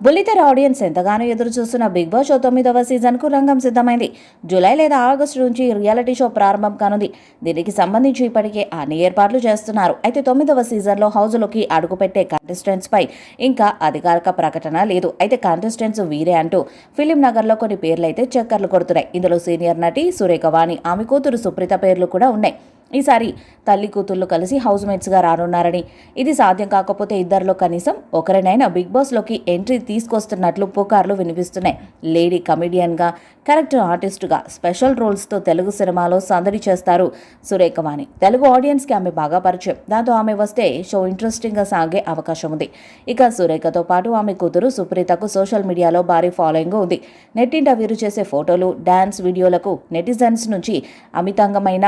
బుల్లితెర ఆడియన్స్ ఎంతగానో ఎదురు చూస్తున్న బిగ్ బాస్ షో 9వ సీజన్కు రంగం సిద్ధమైంది. జూలై లేదా ఆగస్టు నుంచి రియాలిటీ షో ప్రారంభం కానుంది. దీనికి సంబంధించి ఇప్పటికే అన్ని ఏర్పాట్లు చేస్తున్నారు. అయితే 9వ సీజన్లో హౌస్లోకి అడుగుపెట్టే కంటెస్టెంట్స్ పై ఇంకా అధికారిక ప్రకటన లేదు. అయితే కంటెస్టెంట్స్ వీరే అంటూ ఫిలిం నగర్లో కొన్ని పేర్లు అయితే చక్కర్లు కొడుతున్నాయి. ఇందులో సీనియర్ నటి సురేఖ వాణి, ఆమె కూతురు సుప్రీత పేర్లు కూడా ఉన్నాయి. ఈసారి తల్లి కూతుళ్లు కలిసి హౌస్ మేట్స్గా రానున్నారని, ఇది సాధ్యం కాకపోతే ఇద్దరిలో కనీసం ఒకరినైనా బిగ్ బాస్లోకి ఎంట్రీ తీసుకొస్తున్నట్లు పుకార్లు వినిపిస్తున్నాయి. లేడీ కమెడియన్గా, క్యారెక్టర్ ఆర్టిస్టుగా స్పెషల్ రోల్స్తో తెలుగు సినిమాలో సందడి చేస్తారు సురేఖ వాణి. తెలుగు ఆడియన్స్కి ఆమె బాగా పరిచయం. దాంతో ఆమె వస్తే షో ఇంట్రెస్టింగ్గా సాగే అవకాశం ఉంది. ఇక సురేఖతో పాటు ఆమె కూతురు సుప్రీతకు సోషల్ మీడియాలో భారీ ఫాలోయింగ్ ఉంది. నెట్టింట వీరు చేసే ఫోటోలు, డ్యాన్స్ వీడియోలకు నెటిజన్స్ నుంచి అమితంగమైన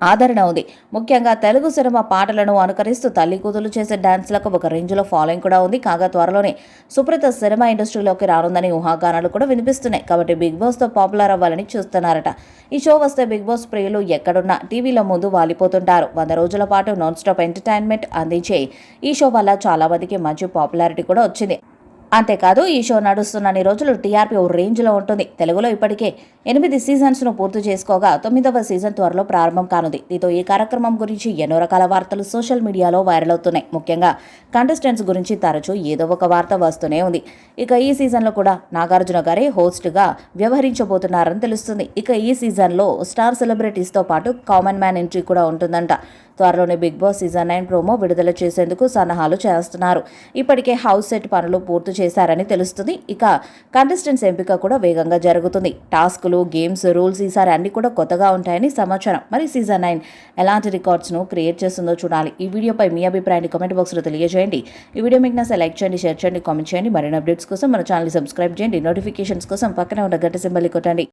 ఆదరణ ఉంది. ముఖ్యంగా తెలుగు సినిమా పాటలను అనుకరిస్తూ తల్లి కూతురు చేసే డాన్స్లకు ఒక రేంజ్లో ఫాలోయింగ్ కూడా ఉంది. కాగా త్వరలోనే సుప్రీత సినిమా ఇండస్ట్రీలోకి రానుందని ఊహాగానాలు కూడా వినిపిస్తున్నాయి. కాబట్టి బిగ్ బాస్తో పాపులర్ అవ్వాలని చూస్తున్నారట. ఈ షో వస్తే బిగ్ బాస్ ప్రియులు ఎక్కడున్నా టీవీల ముందు వాలిపోతుంటారు. 100 రోజుల పాటు నాన్ స్టాప్ ఎంటర్టైన్మెంట్ అందించే ఈ షో వల్ల చాలా మందికి మంచి పాపులారిటీ కూడా వచ్చింది. అంతేకాదు ఈ షో నడుస్తున్నన్ని రోజులు టీఆర్పీ ఓ రేంజ్లో ఉంటుంది. తెలుగులో ఇప్పటికే 8 సీజన్స్ను పూర్తి చేసుకోగా 9వ సీజన్ త్వరలో ప్రారంభం కానుంది. దీంతో ఈ కార్యక్రమం గురించి ఎన్నో రకాల వార్తలు సోషల్ మీడియాలో వైరల్ అవుతున్నాయి. ముఖ్యంగా కంటెస్టెంట్స్ గురించి తరచూ ఏదో ఒక వార్త వస్తూనే ఉంది. ఇక ఈ సీజన్లో కూడా నాగార్జున గారే హోస్ట్గా వ్యవహరించబోతున్నారని తెలుస్తుంది. ఇక ఈ సీజన్లో స్టార్ సెలబ్రిటీస్తో పాటు కామన్ మ్యాన్ ఎంట్రీ కూడా ఉంటుందంట. త్వరలోనే బిగ్ బాస్ సీజన్ 9 ప్రోమో విడుదల చేసేందుకు సన్నాహాలు చేస్తున్నారు. ఇప్పటికే హౌస్ సెట్ పనులు పూర్తి చేశారని తెలుస్తుంది. ఇక కంటెస్టెంట్స్ ఎంపిక కూడా వేగంగా జరుగుతుంది. టాస్కులు, గేమ్స్, రూల్స్ ఈసారి అన్ని కూడా కొత్తగా ఉంటాయని సమాచారం. మరి సీజన్ 9 ఎలాంటి రికార్డ్స్ను క్రియేట్ చేస్తుందో చూడాలి. ఈ వీడియోపై మీ అభిప్రాయాన్ని కామెంట్ బాక్స్లో తెలియజేయండి. ఈ వీడియో మీకు నచ్చితే లైక్ చేయండి, షేర్ చేయండి, కామెంట్ చేయండి. మరిన్ని అప్డేట్స్ కోసం మన ఛానల్ సబ్స్క్రైబ్ చేయండి. నోటిఫికేషన్స్ కోసం పక్కనే ఉన్న గంట సింబల్ కొట్టండి.